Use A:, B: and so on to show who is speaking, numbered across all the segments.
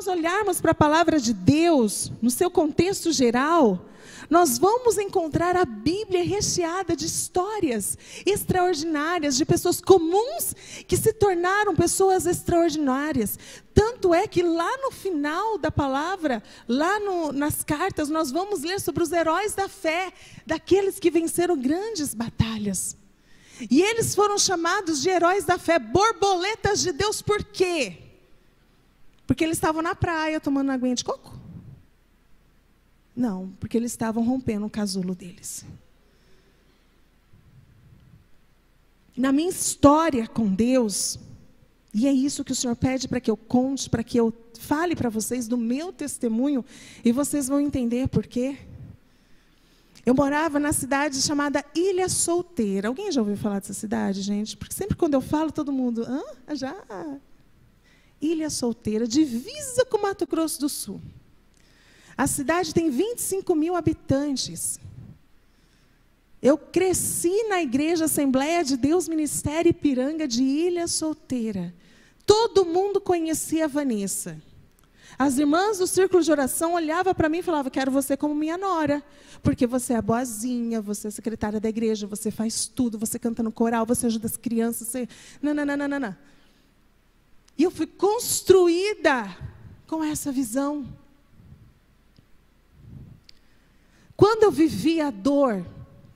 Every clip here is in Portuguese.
A: nós olharmos para a palavra de Deus, no seu contexto geral, nós vamos encontrar a Bíblia recheada de histórias extraordinárias, de pessoas comuns que se tornaram pessoas extraordinárias. Tanto é que lá no final da palavra, nas cartas, nós vamos ler sobre os heróis da fé, daqueles que venceram grandes batalhas. E eles foram chamados de heróis da fé, borboletas de Deus, por quê? Porque eles estavam na praia tomando aguinha de coco? Não, porque eles estavam rompendo o casulo deles. Na minha história com Deus, e é isso que o Senhor pede para que eu conte, para que eu fale para vocês do meu testemunho, e vocês vão entender por quê. Eu morava na cidade chamada Ilha Solteira. Alguém já ouviu falar dessa cidade, gente? Porque sempre quando eu falo, todo mundo... Já? Ilha Solteira, divisa com Mato Grosso do Sul. A cidade tem 25 mil habitantes. Eu cresci na igreja Assembleia de Deus Ministério Ipiranga de Ilha Solteira. Todo mundo conhecia a Vanessa. As irmãs do círculo de oração olhavam para mim e falavam: quero você como minha nora, porque você é boazinha, você é secretária da igreja, você faz tudo, você canta no coral, você ajuda as crianças, você... Não. E eu fui construída com essa visão. Quando eu vivi a dor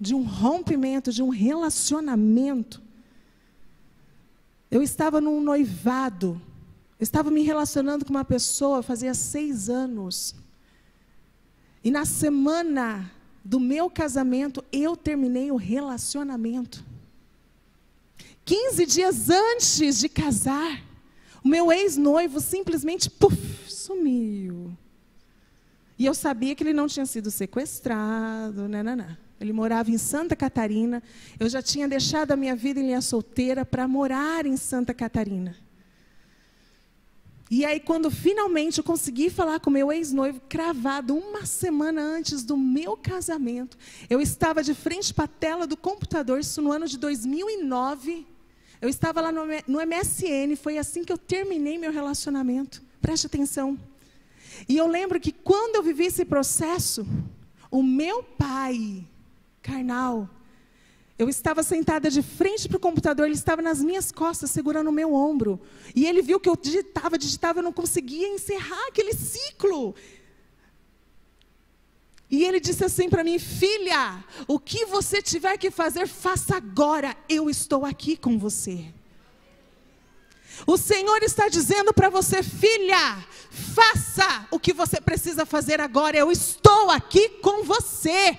A: de um rompimento, de um relacionamento, eu estava num noivado, eu estava me relacionando com uma pessoa fazia 6 anos. E na semana do meu casamento, eu terminei o relacionamento. 15 dias antes de casar, o meu ex-noivo simplesmente sumiu. E eu sabia que ele não tinha sido sequestrado, Ele morava em Santa Catarina. Eu já tinha deixado a minha vida em Ilha Solteira para morar em Santa Catarina. E aí, quando finalmente eu consegui falar com o meu ex-noivo, cravado 1 semana antes do meu casamento, eu estava de frente para a tela do computador, isso no ano de 2009. Eu estava lá no MSN, foi assim que eu terminei meu relacionamento. Preste atenção. E eu lembro que quando eu vivi esse processo, o meu pai carnal, eu estava sentada de frente para o computador, ele estava nas minhas costas, segurando o meu ombro. E ele viu que eu digitava, eu não conseguia encerrar aquele ciclo. E ele disse assim para mim: filha, o que você tiver que fazer, faça agora, eu estou aqui com você. O Senhor está dizendo para você: filha, faça o que você precisa fazer agora, eu estou aqui com você.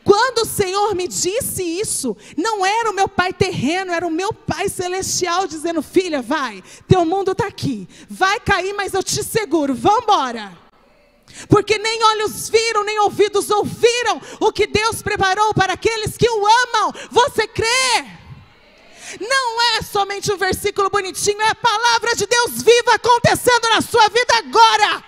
A: Quando o Senhor me disse isso, não era o meu pai terreno, era o meu pai celestial dizendo: filha, vai, teu mundo está aqui, vai cair, mas eu te seguro, vamos embora. Porque nem olhos viram, nem ouvidos ouviram o que Deus preparou para aqueles que o amam. Você crê? Não é somente um versículo bonitinho, é a palavra de Deus viva acontecendo na sua vida agora.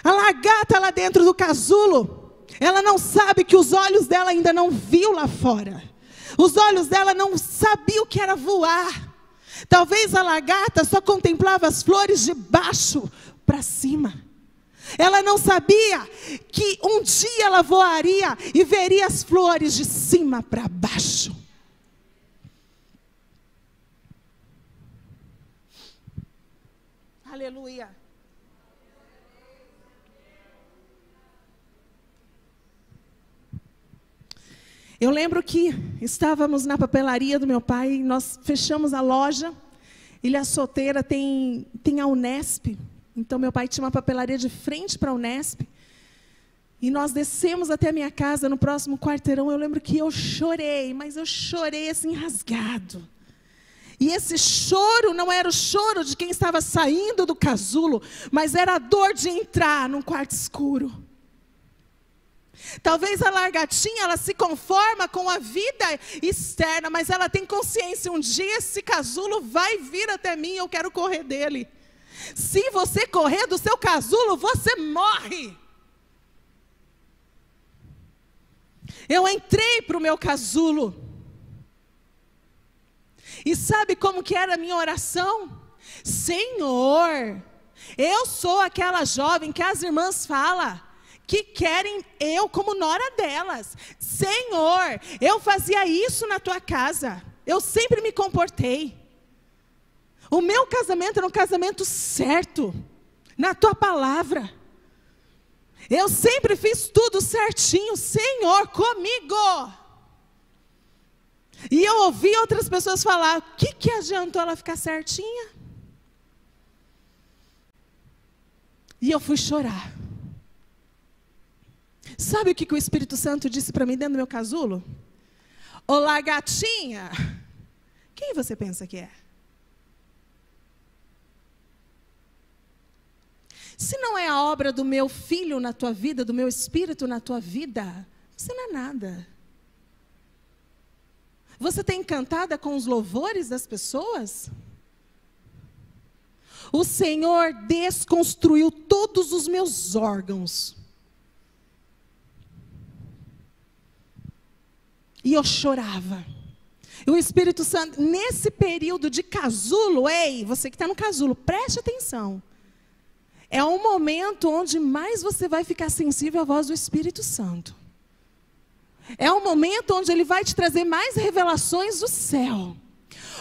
A: A lagarta lá dentro do casulo, ela não sabe que os olhos dela ainda não viu lá fora. Os olhos dela não sabiam o que era voar. Talvez a lagarta só contemplava as flores de baixo para cima. Ela não sabia que um dia ela voaria e veria as flores de cima para baixo. Aleluia. Eu lembro que estávamos na papelaria do meu pai, nós fechamos a loja. Ilha Solteira tem a Unesp. Então, meu pai tinha uma papelaria de frente para a Unesp. E nós descemos até a minha casa, no próximo quarteirão. Eu lembro que eu chorei, mas eu chorei assim, rasgado. E esse choro não era o choro de quem estava saindo do casulo, mas era a dor de entrar num quarto escuro. Talvez a lagartinha, ela se conforma com a vida externa, mas ela tem consciência: um dia esse casulo vai vir até mim, eu quero correr dele. Se você correr do seu casulo, você morre. Eu entrei para o meu casulo. E sabe como que era a minha oração? Senhor, eu sou aquela jovem que as irmãs falam que querem eu como nora delas. Senhor, eu fazia isso na tua casa. Eu sempre me comportei. O meu casamento era um casamento certo, na tua palavra. Eu sempre fiz tudo certinho, Senhor, comigo. E eu ouvi outras pessoas falar, o que adiantou ela ficar certinha? E eu fui chorar. Sabe o que o Espírito Santo disse para mim dentro do meu casulo? Olá, gatinha. Quem você pensa que é? Se não é a obra do meu filho na tua vida, do meu espírito na tua vida, você não é nada. Você está encantada com os louvores das pessoas? O Senhor desconstruiu todos os meus órgãos. E eu chorava. E o Espírito Santo, nesse período de casulo, ei, você que está no casulo, preste atenção. É um momento onde mais você vai ficar sensível à voz do Espírito Santo. É um momento onde Ele vai te trazer mais revelações do céu.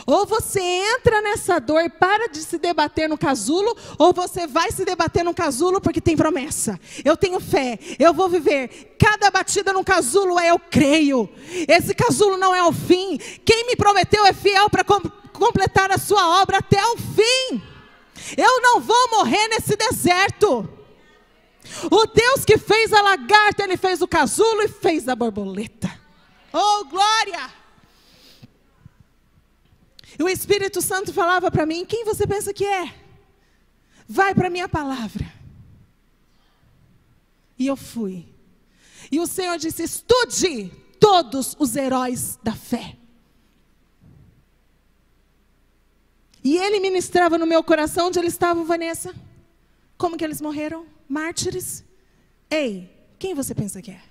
A: Ou você entra nessa dor e para de se debater no casulo, ou você vai se debater no casulo porque tem promessa. Eu tenho fé, eu vou viver. Cada batida no casulo é eu creio. Esse casulo não é o fim. Quem me prometeu é fiel para completar a sua obra até o fim. Eu não vou morrer nesse deserto. O Deus que fez a lagarta, Ele fez o casulo e fez a borboleta. Oh, glória! E o Espírito Santo falava para mim, quem você pensa que é? Vai para a minha palavra. E eu fui. E o Senhor disse, estude todos os heróis da fé. E Ele ministrava no meu coração, onde eles estavam, Vanessa? Como que eles morreram? Mártires? Ei, quem você pensa que é?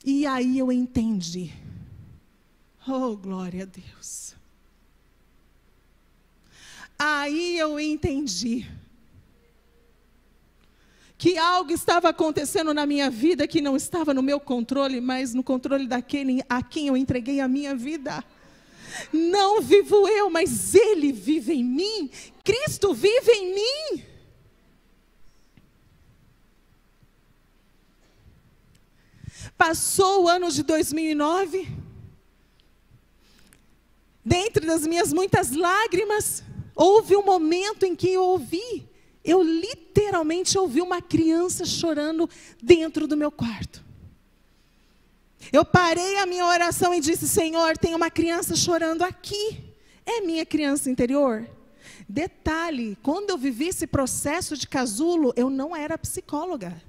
A: E aí eu entendi. Oh, glória a Deus. Aí eu entendi que algo estava acontecendo na minha vida que não estava no meu controle, mas no controle daquele a quem eu entreguei a minha vida. Não vivo eu, mas Ele vive em mim. Cristo vive em mim. Passou o ano de 2009. Dentre das minhas muitas lágrimas, houve um momento em que eu literalmente ouvi uma criança chorando dentro do meu quarto. Eu parei a minha oração e disse, Senhor, tem uma criança chorando aqui. É minha criança interior? Detalhe, quando eu vivi esse processo de casulo, eu não era psicóloga.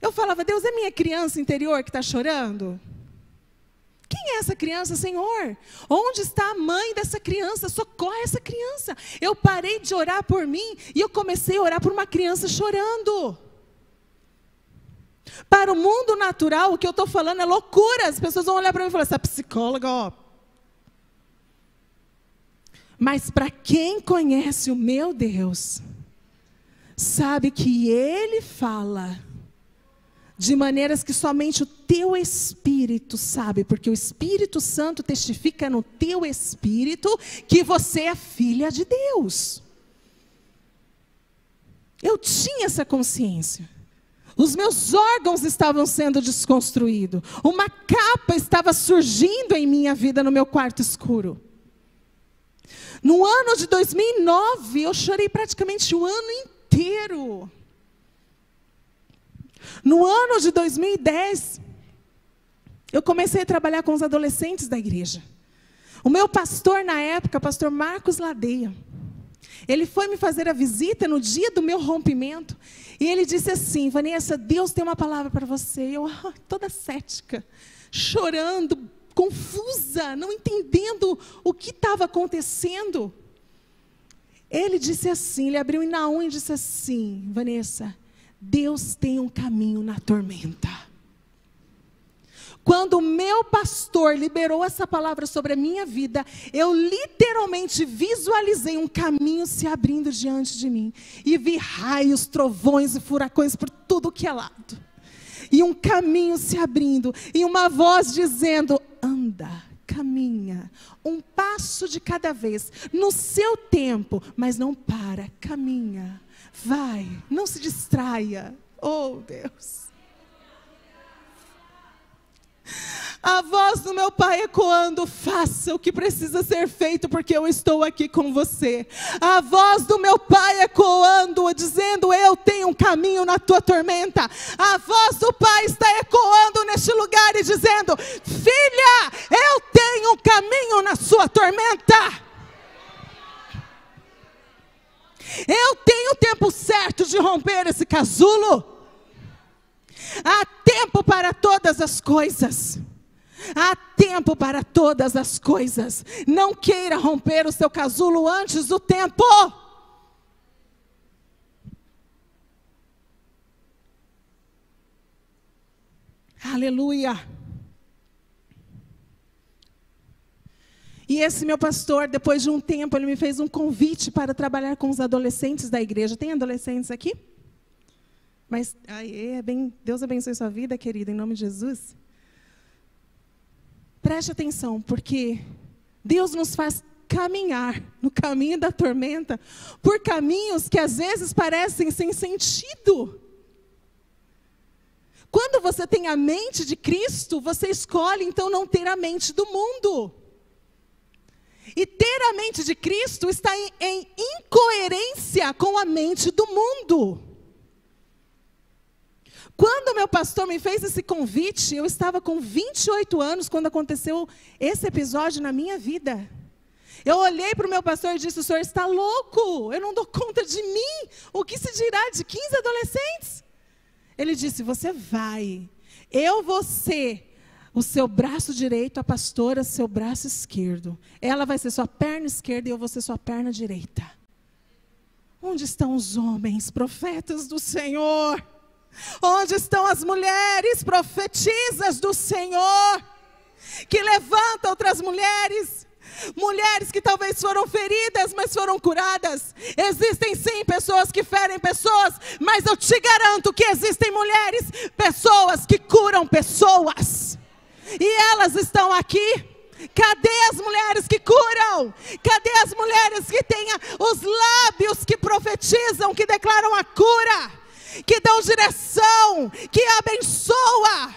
A: Eu falava, Deus, é minha criança interior que está chorando? Quem é essa criança, Senhor? Onde está a mãe dessa criança? Socorre essa criança. Eu parei de orar por mim e eu comecei a orar por uma criança chorando. Para o mundo natural, o que eu estou falando é loucura. As pessoas vão olhar para mim e falar, essa psicóloga, ó. Mas para quem conhece o meu Deus, sabe que Ele fala de maneiras que somente o teu espírito sabe, porque o Espírito Santo testifica no teu espírito que você é filha de Deus. Eu tinha essa consciência. Os meus órgãos estavam sendo desconstruídos. Uma capa estava surgindo em minha vida no meu quarto escuro. No ano de 2009, eu chorei praticamente o ano inteiro. No ano de 2010, eu comecei a trabalhar com os adolescentes da igreja. O meu pastor na época, pastor Marcos Ladeia, ele foi me fazer a visita no dia do meu rompimento. E ele disse assim, Vanessa, Deus tem uma palavra para você. E eu, toda cética, chorando, confusa, não entendendo o que estava acontecendo. Ele disse assim, ele abriu em Naum e disse assim, Vanessa, Deus tem um caminho na tormenta. Quando o meu pastor liberou essa palavra sobre a minha vida, eu literalmente visualizei um caminho se abrindo diante de mim. E vi raios, trovões e furacões por tudo que é lado. E um caminho se abrindo, e uma voz dizendo: anda, caminha, um passo de cada vez, no seu tempo, mas não para, caminha, vai, não se distraia. Oh, Deus. A voz do meu pai ecoando: faça o que precisa ser feito, porque eu estou aqui com você. A voz do meu pai ecoando, dizendo: eu tenho um caminho na tua tormenta. A voz do pai está ecoando neste lugar e dizendo: filha, eu tenho um caminho na sua tormenta. Eu tenho o tempo certo de romper esse casulo. Há tempo para todas as coisas. Há tempo para todas as coisas. Não queira romper o seu casulo antes do tempo. Aleluia. E esse meu pastor, depois de um tempo, ele me fez um convite para trabalhar com os adolescentes da igreja. Tem adolescentes aqui? Mas Deus abençoe sua vida, querida, em nome de Jesus. Preste atenção, porque Deus nos faz caminhar no caminho da tormenta, por caminhos que às vezes parecem sem sentido. Quando você tem a mente de Cristo, você escolhe então não ter a mente do mundo. E ter a mente de Cristo está em incoerência com a mente do mundo. Quando meu pastor me fez esse convite, eu estava com 28 anos quando aconteceu esse episódio na minha vida. Eu olhei para o meu pastor e disse: o senhor está louco, eu não dou conta de mim. O que se dirá de 15 adolescentes? Ele disse: você vai, eu vou ser o seu braço direito, a pastora seu braço esquerdo. Ela vai ser sua perna esquerda e eu vou ser sua perna direita. Onde estão os homens, profetas do Senhor? Onde estão as mulheres profetisas do Senhor, que levantam outras mulheres, mulheres que talvez foram feridas, mas foram curadas? Existem sim pessoas que ferem pessoas, mas eu te garanto que existem mulheres, pessoas que curam pessoas, e elas estão aqui. Cadê as mulheres que curam? Cadê as mulheres que têm os lábios que profetizam, que declaram a cura, que dão direção, que abençoa?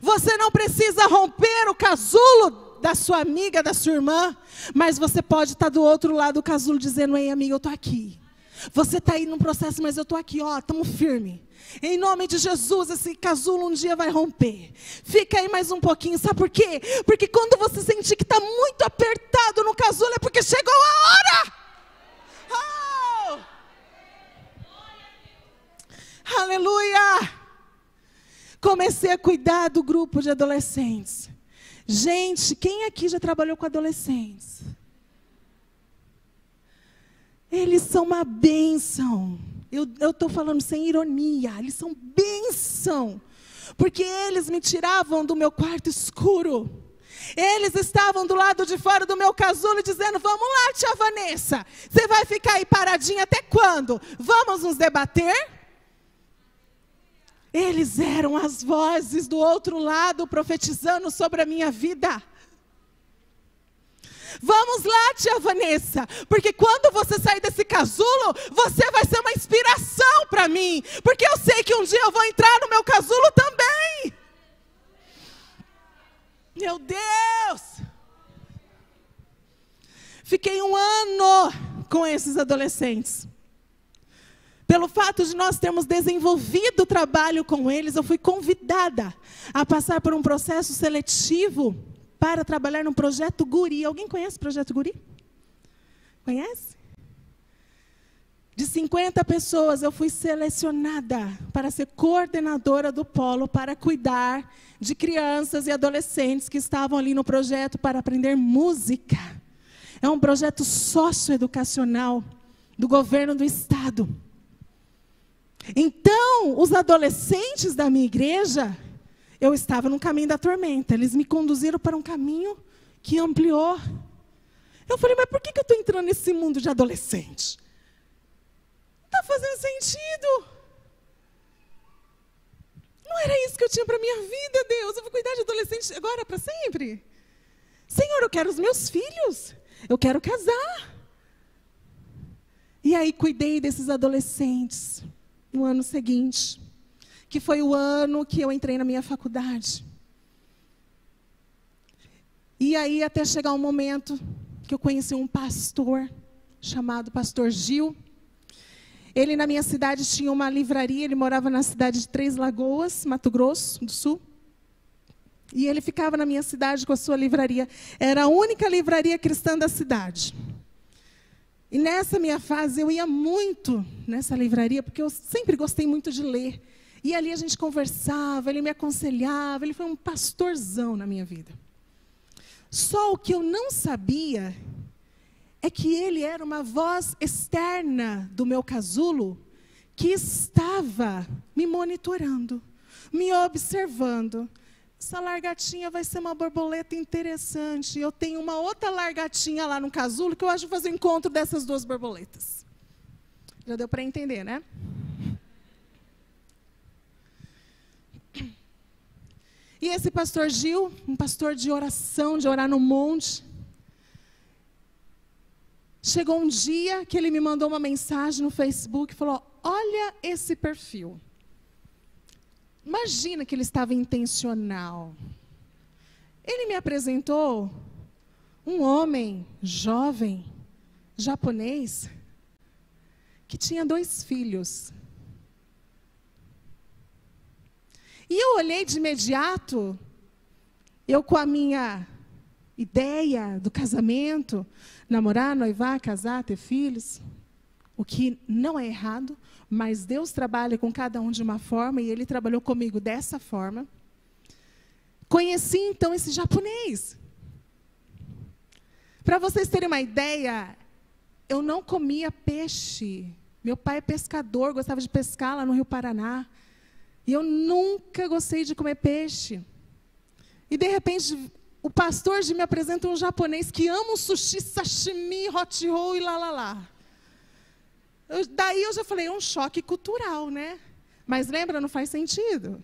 A: Você não precisa romper o casulo da sua amiga, da sua irmã, mas você pode estar do outro lado do casulo dizendo: ei, amiga, eu estou aqui. Você está aí num processo, mas eu estou aqui, ó, estamos firmes. Em nome de Jesus, esse casulo um dia vai romper. Fica aí mais um pouquinho, sabe por quê? Porque quando você sentir que está muito apertado no casulo, é porque chegou a hora. Aleluia! Comecei a cuidar do grupo de adolescentes. Gente, quem aqui já trabalhou com adolescentes? Eles são uma bênção. Eu estou falando sem ironia. Eles são bênção. Porque eles me tiravam do meu quarto escuro. Eles estavam do lado de fora do meu casulo dizendo: vamos lá, tia Vanessa. Você vai ficar aí paradinha até quando? Vamos nos debater? Eles eram as vozes do outro lado profetizando sobre a minha vida. Vamos lá, tia Vanessa, porque quando você sair desse casulo, você vai ser uma inspiração para mim, porque eu sei que um dia eu vou entrar no meu casulo também. Meu Deus! Fiquei 1 ano com esses adolescentes. Pelo fato de nós termos desenvolvido o trabalho com eles, eu fui convidada a passar por um processo seletivo para trabalhar no Projeto Guri. Alguém conhece o Projeto Guri? Conhece? De 50 pessoas, eu fui selecionada para ser coordenadora do polo, para cuidar de crianças e adolescentes que estavam ali no projeto para aprender música. É um projeto socioeducacional do governo do estado. Então, Então, os adolescentes da minha igreja, eu estava no caminho da tormenta. Eles me conduziram para um caminho que ampliou. Eu falei, mas por que eu estou entrando nesse mundo de adolescente? Não está fazendo sentido. Não era isso que eu tinha para a minha vida, Deus. Eu vou cuidar de adolescente agora para sempre. Senhor, eu quero os meus filhos. Eu quero casar. E aí cuidei desses adolescentes no ano seguinte, que foi o ano que eu entrei na minha faculdade. E aí até chegar um momento que eu conheci um pastor, chamado Pastor Gil. Ele na minha cidade tinha uma livraria, ele morava na cidade de Três Lagoas, Mato Grosso do Sul. E ele ficava na minha cidade com a sua livraria. Era a única livraria cristã da cidade. E nessa minha fase, eu ia muito nessa livraria, porque eu sempre gostei muito de ler. E ali a gente conversava, ele me aconselhava, ele foi um pastorzão na minha vida. Só o que eu não sabia é que ele era uma voz externa do meu casulo que estava me monitorando, me observando. Essa largatinha vai ser uma borboleta interessante. Eu tenho uma outra largatinha lá no casulo que eu acho fazer o encontro dessas duas borboletas. Já deu para entender, né? E esse pastor Gil, um pastor de oração, de orar no monte, chegou um dia que ele me mandou uma mensagem no Facebook e falou, olha esse perfil. Imagina que ele estava intencional. Ele me apresentou um homem jovem, japonês, que tinha 2 filhos. E eu olhei de imediato, eu com a minha ideia do casamento, namorar, noivar, casar, ter filhos, o que não é errado, mas Deus trabalha com cada um de uma forma, e Ele trabalhou comigo dessa forma. Conheci, então, esse japonês. Para vocês terem uma ideia, eu não comia peixe. Meu pai é pescador, gostava de pescar lá no Rio Paraná. E eu nunca gostei de comer peixe. E, de repente, o pastor me apresenta um japonês que ama um sushi, sashimi, hot roll e lá. Daí eu já falei, é um choque cultural, né? Mas lembra, não faz sentido.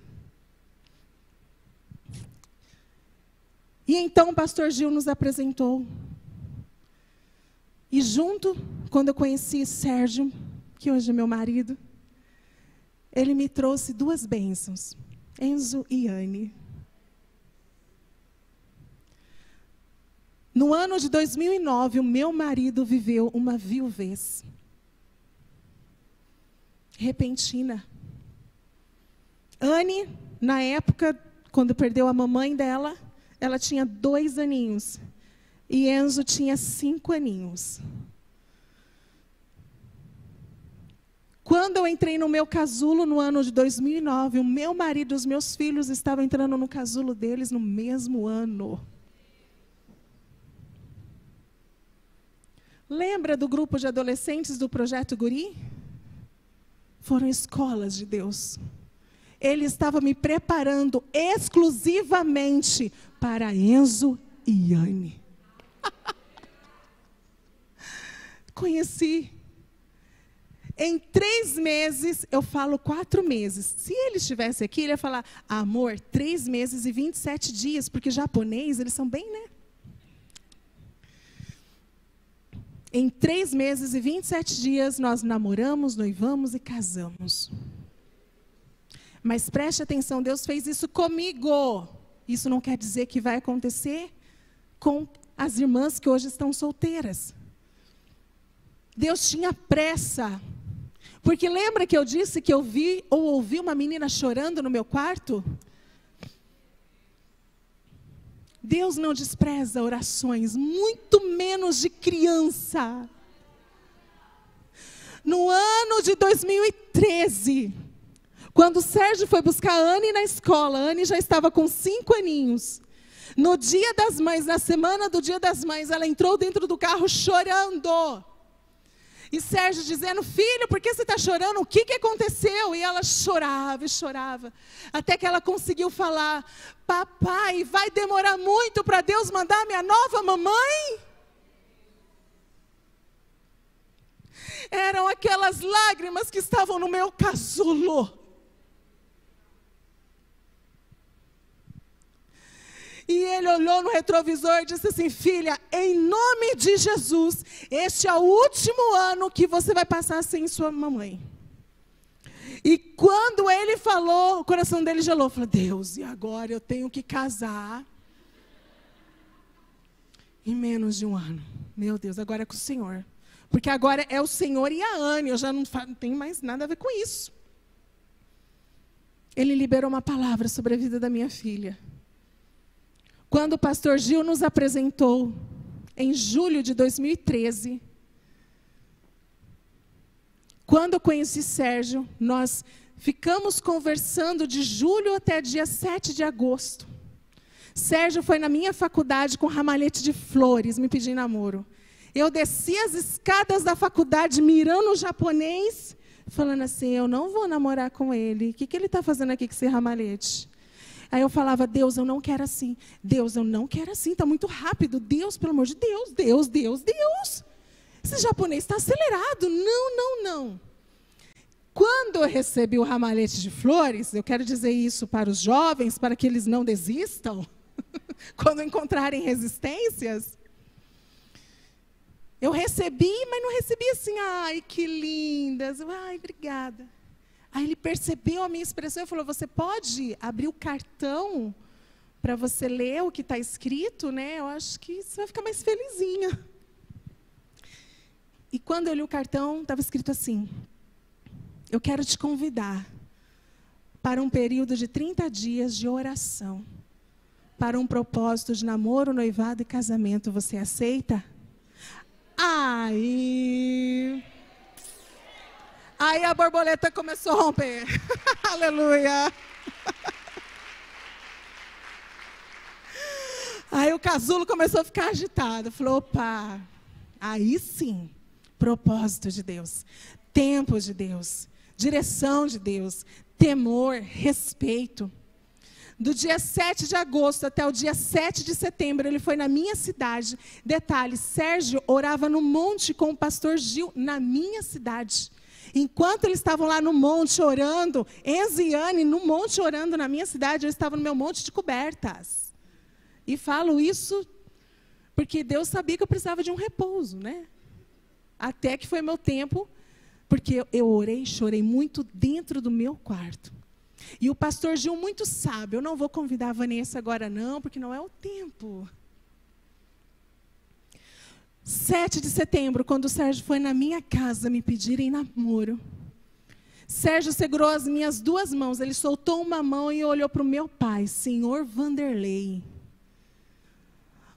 A: E então o pastor Gil nos apresentou. E junto, quando eu conheci Sérgio, que hoje é meu marido, ele me trouxe 2 bênçãos, Enzo e Anne. No ano de 2009, o meu marido viveu uma viuvez repentina. Anne, na época, quando perdeu a mamãe dela, ela tinha 2 aninhos. E Enzo tinha 5 aninhos. Quando eu entrei no meu casulo, no ano de 2009, o meu marido e os meus filhos estavam entrando no casulo deles no mesmo ano. Lembra do grupo de adolescentes do Projeto Guri? Foram escolas de Deus. Ele estava me preparando exclusivamente para Enzo e Anne. Conheci. Em 3 meses, eu falo 4 meses. Se ele estivesse aqui, ele ia falar, amor, 3 meses e 27 dias, porque japonês, eles são bem, né? Em 3 meses e 27 dias, nós namoramos, noivamos e casamos. Mas preste atenção, Deus fez isso comigo. Isso não quer dizer que vai acontecer com as irmãs que hoje estão solteiras. Deus tinha pressa. Porque lembra que eu disse que eu vi ou ouvi uma menina chorando no meu quarto? Deus não despreza orações, muito menos de criança. No ano de 2013, quando o Sérgio foi buscar a Anne na escola, a Anne já estava com 5 aninhos. No Dia das Mães, na semana do Dia das Mães, ela entrou dentro do carro chorando. E Sérgio dizendo: filho, por que você está chorando? O que aconteceu? E ela chorava e chorava. Até que ela conseguiu falar: papai, vai demorar muito para Deus mandar minha nova mamãe? Eram aquelas lágrimas que estavam no meu casulo. E ele olhou no retrovisor e disse assim: filha, em nome de Jesus, este é o último ano que você vai passar sem sua mamãe. E quando ele falou, o coração dele gelou. Falou: Deus, e agora eu tenho que casar em menos de um ano. Meu Deus, agora é com o Senhor. Porque agora é o Senhor e a Anne, eu já não tenho mais nada a ver com isso. Ele liberou uma palavra sobre a vida da minha filha. Quando o pastor Gil nos apresentou, em julho de 2013, quando eu conheci Sérgio, nós ficamos conversando de julho até dia 7 de agosto. Sérgio foi na minha faculdade com ramalhete de flores, me pedindo namoro. Eu desci as escadas da faculdade mirando o japonês, falando assim: eu não vou namorar com ele. O que ele está fazendo aqui com esse ramalhete? Aí eu falava: Deus, eu não quero assim. Deus, eu não quero assim. Está muito rápido. Deus, pelo amor de Deus. Deus, Deus, Deus. Esse japonês está acelerado. Não, não, não. Quando eu recebi o ramalhete de flores, eu quero dizer isso para os jovens, para que eles não desistam, quando encontrarem resistências. Eu recebi, mas não recebi assim: ai, que lindas. Ai, obrigada. Aí ele percebeu a minha expressão e falou: você pode abrir o cartão para você ler o que está escrito, né? Eu acho que você vai ficar mais felizinha. E quando eu li o cartão, estava escrito assim: eu quero te convidar para um período de 30 dias de oração, para um propósito de namoro, noivado e casamento. Você aceita? Aí a borboleta começou a romper. Aleluia. Aí o casulo começou a ficar agitado. Falou: opa, aí sim, propósito de Deus, tempo de Deus, direção de Deus, temor, respeito. Do dia 7 de agosto até o dia 7 de setembro, ele foi na minha cidade. Detalhe: Sérgio orava no monte com o pastor Gil, na minha cidade. Enquanto eles estavam lá no monte orando, Enzo e Anne no monte orando na minha cidade, eu estava no meu monte de cobertas. E falo isso porque Deus sabia que eu precisava de um repouso, né? Até que foi meu tempo, porque eu orei, chorei muito dentro do meu quarto. E o pastor Gil, muito sábio: eu não vou convidar a Vanessa agora não, porque não é o tempo. 7 de setembro, quando o Sérgio foi na minha casa me pedirem namoro, Sérgio segurou as minhas duas mãos, ele soltou uma mão e olhou para o meu pai: Senhor Vanderlei,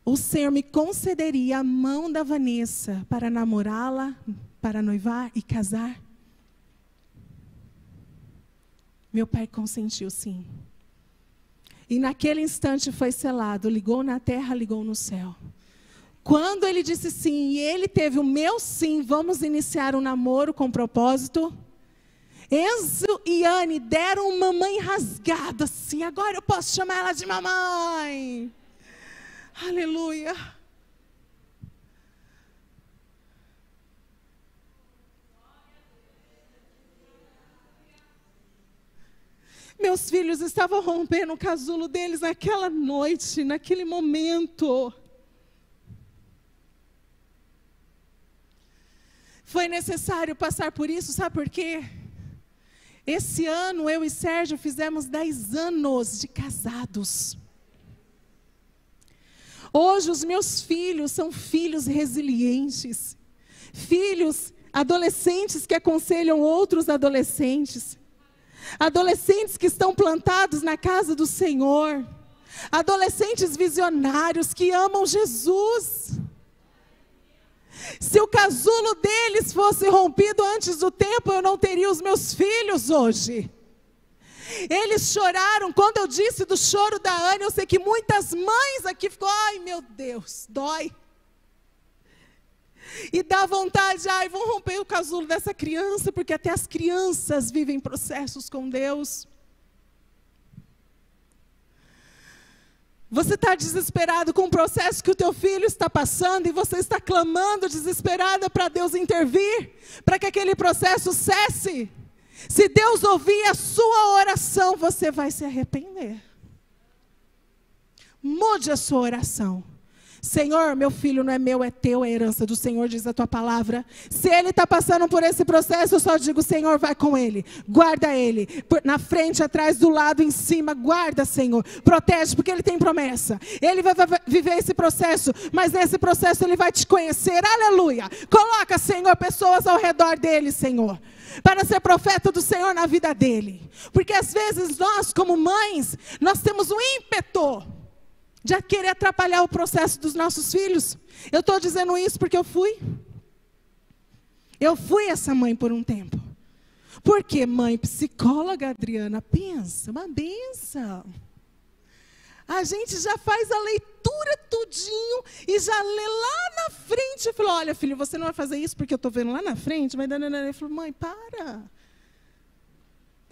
A: o Senhor me concederia a mão da Vanessa para namorá-la, para noivar e casar? Meu pai consentiu, sim. E naquele instante foi selado, ligou na terra, ligou no céu. Quando ele disse sim, e ele teve o meu sim, vamos iniciar um namoro com propósito. Enzo e Anne deram uma mamãe rasgada assim: agora eu posso chamar ela de mamãe. Aleluia. Meus filhos estavam rompendo o casulo deles naquela noite, naquele momento. Foi necessário passar por isso, sabe por quê? Esse ano, eu e Sérgio fizemos 10 anos de casados. Hoje, os meus filhos são filhos resilientes. Filhos adolescentes que aconselham outros adolescentes. Adolescentes que estão plantados na casa do Senhor. Adolescentes visionários que amam Jesus. Se o casulo deles fosse rompido antes do tempo, eu não teria os meus filhos hoje. Eles choraram. Quando eu disse do choro da Anne, eu sei que muitas mães aqui ficou: ai meu Deus, dói. E dá vontade, ai, vão romper o casulo dessa criança, porque até as crianças vivem processos com Deus. Você está desesperado com o processo que o teu filho está passando, e você está clamando desesperada para Deus intervir, para que aquele processo cesse. Se Deus ouvir a sua oração, você vai se arrepender. Mude a sua oração. Senhor, meu filho não é meu, é teu, é herança do Senhor, diz a tua palavra. Se ele está passando por esse processo, eu só digo, Senhor, vai com ele, guarda ele, na frente, atrás, do lado, em cima, guarda, Senhor, protege, porque ele tem promessa. Ele vai viver esse processo, mas nesse processo ele vai te conhecer, aleluia. Coloca, Senhor, pessoas ao redor dele, Senhor, para ser profeta do Senhor na vida dele. Porque às vezes nós, como mães, nós temos um ímpeto de querer atrapalhar o processo dos nossos filhos. Eu estou dizendo isso porque eu fui essa mãe por um tempo. Porque mãe psicóloga, Adriana, pensa, uma benção. A gente já faz a leitura tudinho e já lê lá na frente. Eu falo, olha filho, você não vai fazer isso porque eu estou vendo lá na frente. Mas eu falo, mãe, para.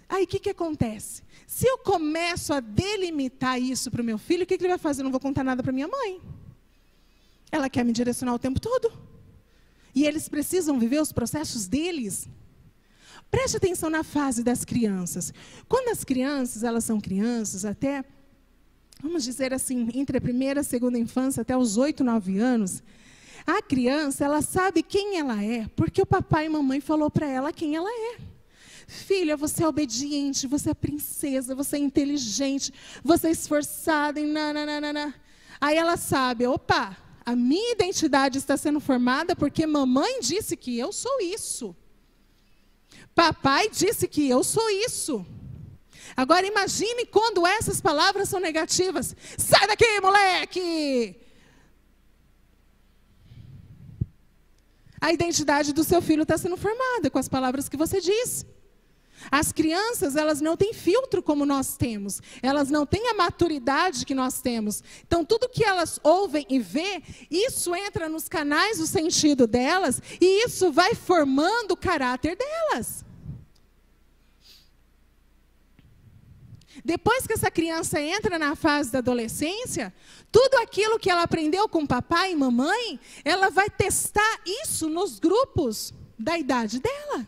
A: Aí o que acontece? Se eu começo a delimitar isso para o meu filho, o que ele vai fazer? Eu não vou contar nada para minha mãe. Ela quer me direcionar o tempo todo. E eles precisam viver os processos deles. Preste atenção na fase das crianças. Quando as crianças, elas são crianças até, vamos dizer assim, entre a primeira e a segunda infância, até os 8, 9 anos, a criança, ela sabe quem ela é, porque o papai e a mamãe falou para ela quem ela é. Filha, você é obediente, você é princesa, você é inteligente, você é esforçada, e nananana. Aí ela sabe, opa, a minha identidade está sendo formada porque mamãe disse que eu sou isso. Papai disse que eu sou isso. Agora imagine quando essas palavras são negativas. Sai daqui, moleque! A identidade do seu filho está sendo formada com as palavras que você diz. As crianças, elas não têm filtro como nós temos. Elas não têm a maturidade que nós temos. Então, tudo que elas ouvem e vê, isso entra nos canais do sentido delas e isso vai formando o caráter delas. Depois que essa criança entra na fase da adolescência, tudo aquilo que ela aprendeu com papai e mamãe, ela vai testar isso nos grupos da idade dela.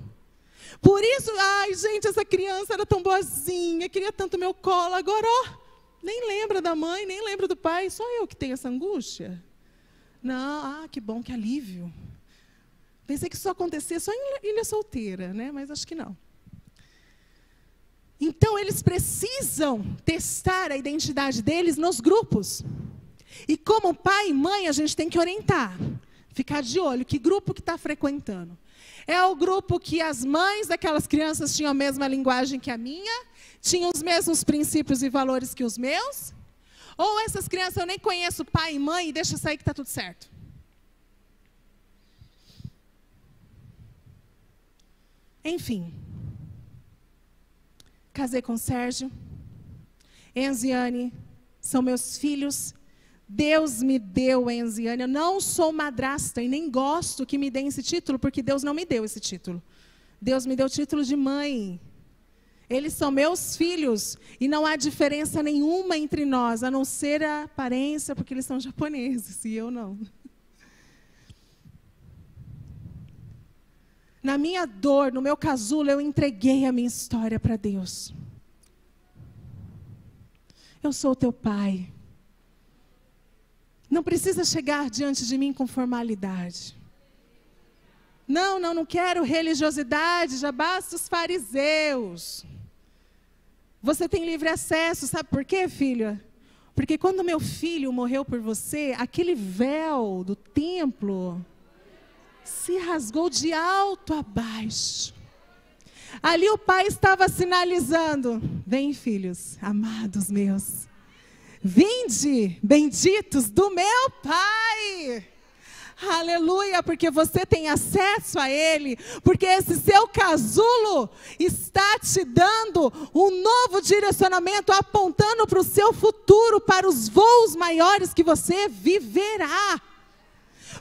A: Por isso, ai gente, essa criança era tão boazinha, queria tanto meu colo, agora nem lembra da mãe, nem lembra do pai, só eu que tenho essa angústia. Não, que bom, que alívio. Pensei que isso acontecia só em ilha solteira, né? Mas acho que não. Então, eles precisam testar a identidade deles nos grupos. E como pai e mãe, a gente tem que orientar, ficar de olho, que grupo que está frequentando. É o grupo que as mães daquelas crianças tinham a mesma linguagem que a minha, tinham os mesmos princípios e valores que os meus? Ou essas crianças eu nem conheço pai e mãe e deixa sair que está tudo certo? Enfim. Casei com o Sérgio, Enzo e Anne são meus filhos. Deus me deu Enzo e Anne. Eu não sou madrasta e nem gosto que me deem esse título, porque Deus não me deu esse título. Deus me deu o título de mãe. Eles são meus filhos e não há diferença nenhuma entre nós, a não ser a aparência, porque eles são japoneses e eu não. Na minha dor, no meu casulo, eu entreguei a minha história para Deus. Eu sou o teu pai. Não precisa chegar diante de mim com formalidade. Não quero religiosidade, já basta os fariseus. Você tem livre acesso, sabe por quê, filha? Porque quando meu filho morreu por você, aquele véu do templo se rasgou de alto a baixo. Ali o pai estava sinalizando: vem, filhos, amados meus, vinde, benditos do meu pai. Aleluia, porque você tem acesso a Ele, porque esse seu casulo está te dando um novo direcionamento, apontando para o seu futuro, para os voos maiores que você viverá.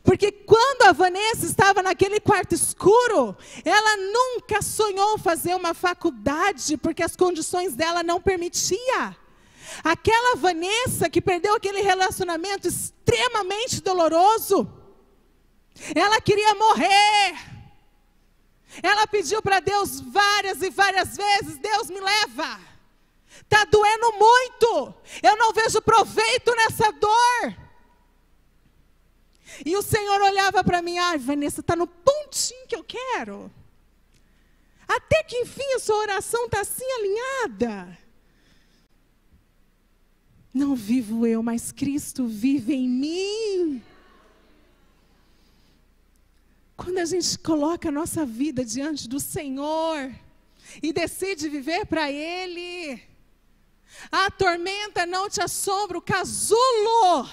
A: Porque quando a Vanessa estava naquele quarto escuro, ela nunca sonhou fazer uma faculdade, porque as condições dela não permitiam. Aquela Vanessa que perdeu aquele relacionamento extremamente doloroso, ela queria morrer. Ela pediu para Deus várias e várias vezes: Deus, me leva. Está doendo muito. Eu não vejo proveito nessa dor. E o Senhor olhava para mim: ai, Vanessa, está no pontinho que eu quero. Até que enfim a sua oração está assim alinhada. Não vivo eu, mas Cristo vive em mim. Quando a gente coloca a nossa vida diante do Senhor e decide viver para Ele, a tormenta não te assombra, o casulo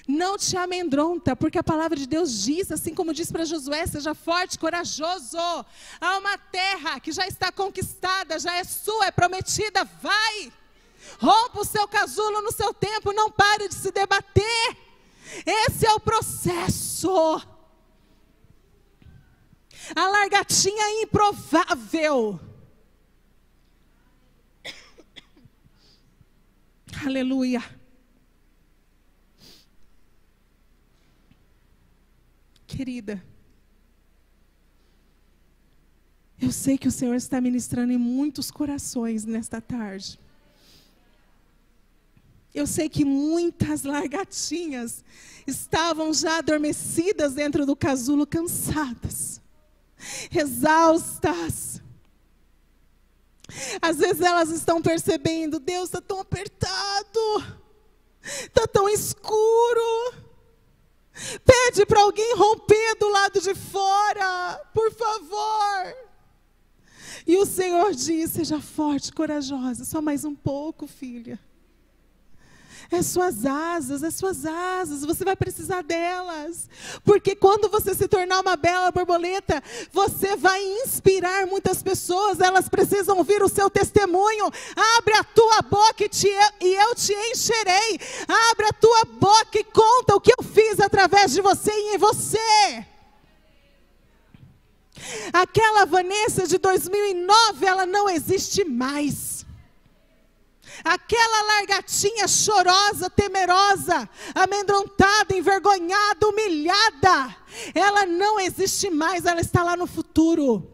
A: não te amedronta, porque a palavra de Deus diz, assim como diz para Josué: seja forte, corajoso. Há uma terra que já está conquistada, já é sua, é prometida, vai. Rompa o seu casulo no seu tempo, não pare de se debater. Esse é o processo. A largatinha é improvável. Aleluia. Querida, eu sei que o Senhor está ministrando em muitos corações nesta tarde. Eu sei que muitas largatinhas estavam já adormecidas dentro do casulo, cansadas, exaustas. Às vezes elas estão percebendo: Deus, está tão apertado, está tão escuro. Pede para alguém romper do lado de fora, por favor. E o Senhor diz: seja forte, corajosa, só mais um pouco, filha. É suas asas, você vai precisar delas. Porque quando você se tornar uma bela borboleta, você vai inspirar muitas pessoas, elas precisam ouvir o seu testemunho. Abre a tua boca e eu te encherei. Abre a tua boca e conta o que eu fiz através de você e em você. Aquela Vanessa de 2009, ela não existe mais. Aquela largatinha chorosa, temerosa, amedrontada, envergonhada, humilhada, ela não existe mais, ela está lá no futuro.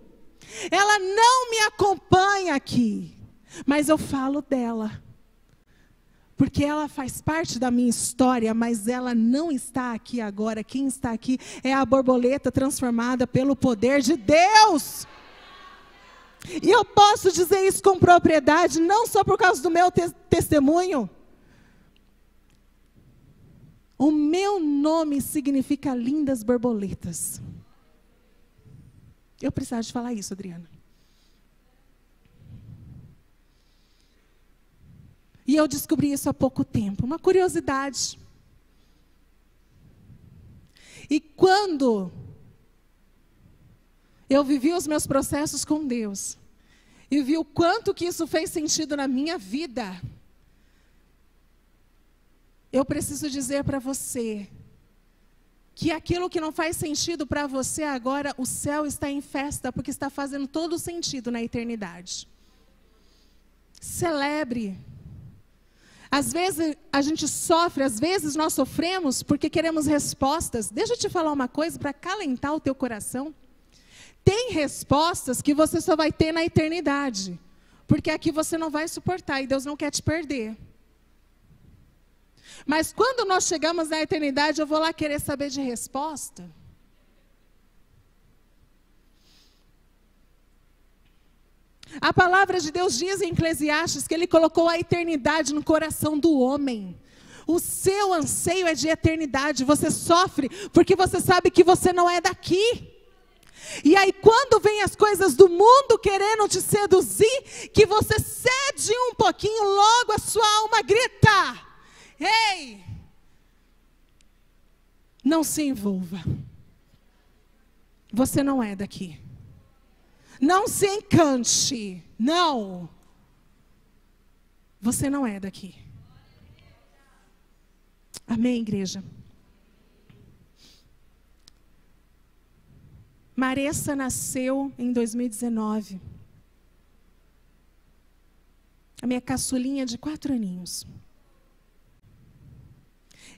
A: Ela não me acompanha aqui, mas eu falo dela, porque ela faz parte da minha história, mas ela não está aqui agora. Quem está aqui é a borboleta transformada pelo poder de Deus. E eu posso dizer isso com propriedade, não só por causa do meu testemunho. O meu nome significa lindas borboletas. Eu precisava de falar isso, Adriana. E eu descobri isso há pouco tempo, uma curiosidade. E quando eu vivi os meus processos com Deus, e vi o quanto que isso fez sentido na minha vida, eu preciso dizer para você, que aquilo que não faz sentido para você agora, o céu está em festa, porque está fazendo todo sentido na eternidade. Celebre. Às vezes a gente sofre, às vezes nós sofremos porque queremos respostas. Deixa eu te falar uma coisa para acalentar o teu coração. Tem respostas que você só vai ter na eternidade, porque aqui você não vai suportar e Deus não quer te perder. Mas quando nós chegamos na eternidade, eu vou lá querer saber de resposta? A palavra de Deus diz em Eclesiastes que Ele colocou a eternidade no coração do homem. O seu anseio é de eternidade. Você sofre porque você sabe que você não é daqui. E aí quando vem as coisas do mundo querendo te seduzir, que você cede um pouquinho, logo a sua alma grita: ei, não se envolva. Você não é daqui. Não se encante. Não. Você não é daqui. Amém, igreja? Maressa nasceu em 2019. A minha caçulinha de 4 aninhos.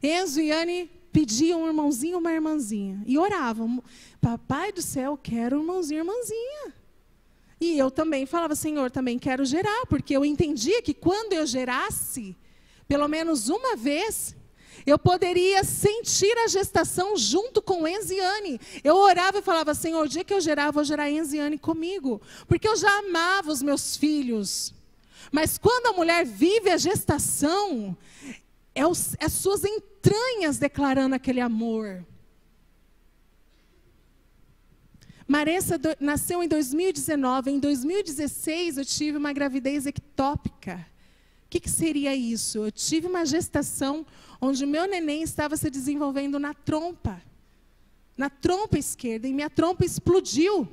A: Enzo e Anne pediam um irmãozinho e uma irmãzinha. E oravam. Papai do céu, quero um irmãozinho e irmãzinha. E eu também falava, Senhor, também quero gerar. Porque eu entendia que quando eu gerasse, pelo menos uma vez, eu poderia sentir a gestação junto com Enzo e Anne. Eu orava e falava, Senhor, o dia que eu gerar, eu vou gerar Enzo e Anne comigo. Porque eu já amava os meus filhos. Mas quando a mulher vive a gestação, as suas entranhas declarando aquele amor. Maressa nasceu em 2019. Em 2016, eu tive uma gravidez ectópica. O que seria isso? Eu tive uma gestação onde o meu neném estava se desenvolvendo na trompa esquerda, e minha trompa explodiu.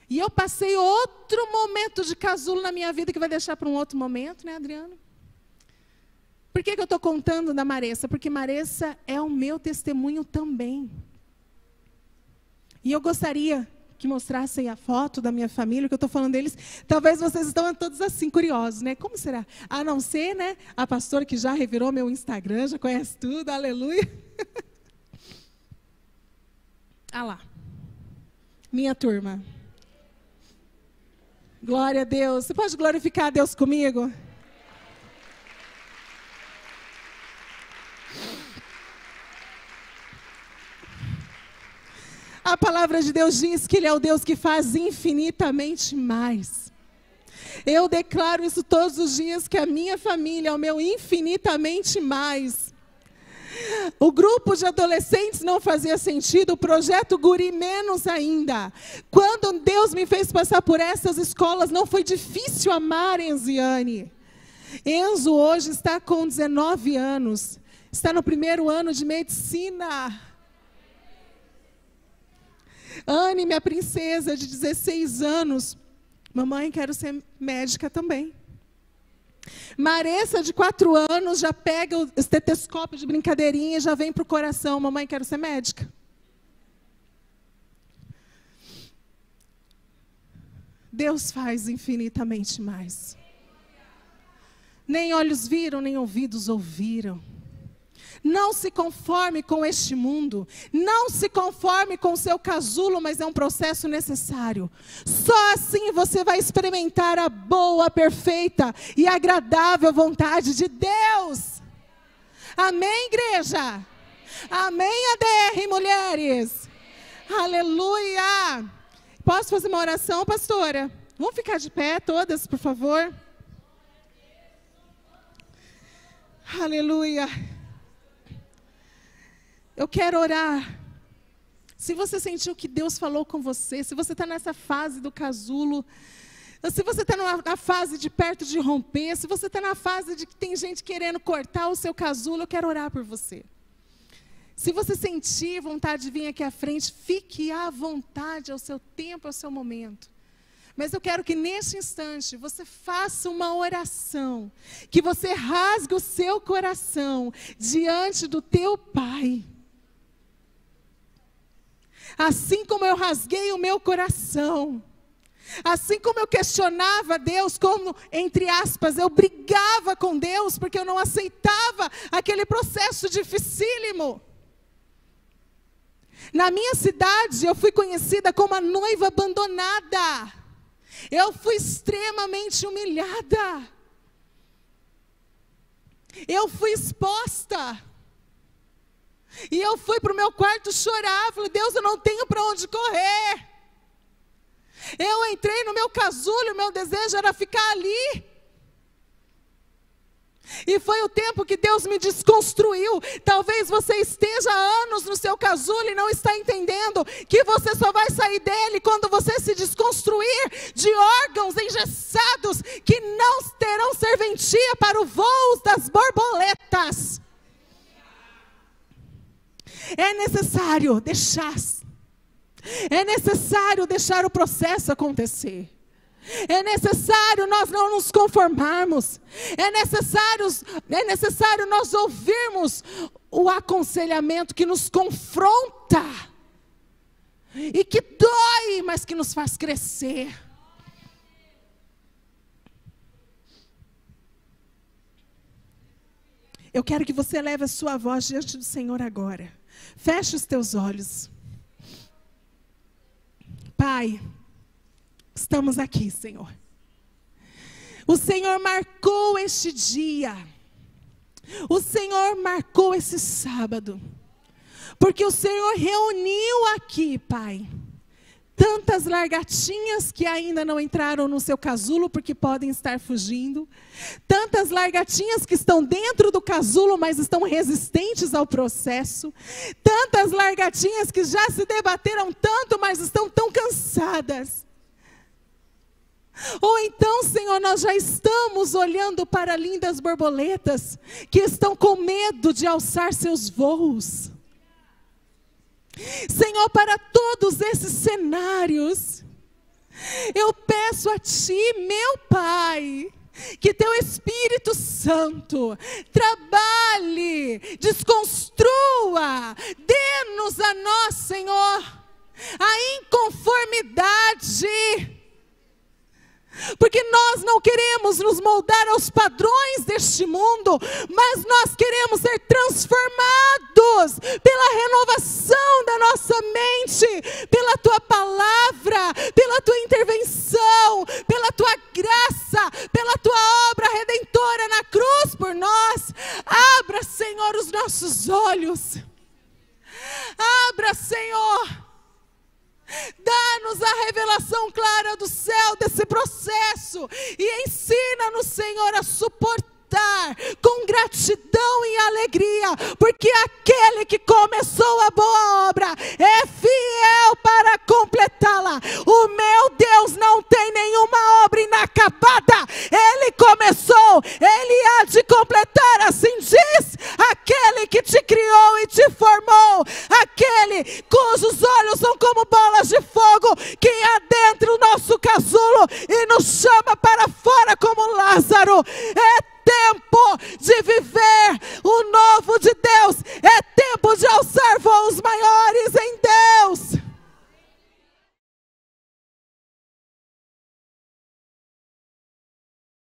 A: E eu passei outro momento de casulo na minha vida, que vai deixar para um outro momento, né, Adriano? Por que eu estou contando da Maressa? Porque Maressa é o meu testemunho também. E eu gostaria que mostrassem a foto da minha família, que eu estou falando deles. Talvez vocês estão todos assim, curiosos, né? Como será? A não ser, né, a pastora que já revirou meu Instagram, já conhece tudo, aleluia. Ah lá, minha turma. Glória a Deus. Você pode glorificar a Deus comigo? A palavra de Deus diz que Ele é o Deus que faz infinitamente mais. Eu declaro isso todos os dias, que a minha família é o meu infinitamente mais. O grupo de adolescentes não fazia sentido, o projeto Guri menos ainda. Quando Deus me fez passar por essas escolas, não foi difícil amar Enzo e Anne. Enzo hoje está com 19 anos, está no 1º ano de medicina. Anne, minha princesa de 16 anos, mamãe, quero ser médica também. Maressa, de 4 anos, já pega o estetoscópio de brincadeirinha e já vem para o coração. Mamãe, quero ser médica. Deus faz infinitamente mais. Nem olhos viram, nem ouvidos ouviram. Não se conforme com este mundo. Não se conforme com o seu casulo, mas é um processo necessário. Só assim você vai experimentar a boa, perfeita e agradável vontade de Deus. Amém, igreja? Amém, ADR, mulheres? Aleluia! Posso fazer uma oração, pastora? Vamos ficar de pé todas, por favor? Aleluia! Eu quero orar. Se você sentiu que Deus falou com você, se você está nessa fase do casulo, se você está na fase de perto de romper, se você está na fase de que tem gente querendo cortar o seu casulo, eu quero orar por você. Se você sentir vontade de vir aqui à frente, fique à vontade, ao seu tempo, ao seu momento. Mas eu quero que neste instante você faça uma oração, que você rasgue o seu coração diante do teu Pai. Assim como eu rasguei o meu coração, assim como eu questionava Deus, como, entre aspas, eu brigava com Deus, porque eu não aceitava aquele processo dificílimo. Na minha cidade, eu fui conhecida como a noiva abandonada. Eu fui extremamente humilhada. Eu fui exposta. E eu fui para o meu quarto chorar. Falei, Deus, eu não tenho para onde correr. Eu entrei no meu casulo, o meu desejo era ficar ali. E foi o tempo que Deus me desconstruiu. Talvez você esteja há anos no seu casulo e não está entendendo que você só vai sair dele quando você se desconstruir de órgãos engessados que não terão serventia para o voo das borboletas. É necessário deixar o processo acontecer. É necessário nós não nos conformarmos. É necessário nós ouvirmos o aconselhamento que nos confronta. e que dói, mas que nos faz crescer. Eu quero que você leve a sua voz diante do Senhor agora. Feche os teus olhos. Pai, estamos aqui, Senhor. O Senhor marcou este dia. O Senhor marcou esse sábado. Porque o Senhor reuniu aqui, Pai, tantas largatinhas que ainda não entraram no seu casulo porque podem estar fugindo. Tantas largatinhas que estão dentro do casulo, mas estão resistentes ao processo. Tantas largatinhas que já se debateram tanto, mas estão tão cansadas. Ou então, Senhor, nós já estamos olhando para lindas borboletas que estão com medo de alçar seus voos. Senhor, para todos esses cenários, eu peço a Ti, meu Pai, que Teu Espírito Santo trabalhe, desconstrua, dê-nos a nós, Senhor, a inconformidade. Porque nós não queremos nos moldar aos padrões deste mundo, mas nós queremos ser transformados pela renovação da nossa mente, pela Tua palavra, pela Tua intervenção, pela Tua graça, pela Tua obra redentora na cruz por nós. Abra, Senhor, os nossos olhos. Abra, Senhor. Dá-nos a revelação clara do céu desse processo e ensina-nos, Senhor, a suportar com gratidão e alegria, porque aquele que começou a boa obra é fiel para completá-la. O meu Deus não tem nenhuma obra inacabada. Ele começou, Ele há de completar, assim diz aquele que te criou e te formou, aquele cujos olhos são como bolas de fogo, que adentra o nosso casulo e nos chama para fora como Lázaro. É tempo de viver o novo de Deus, é tempo de alçar voo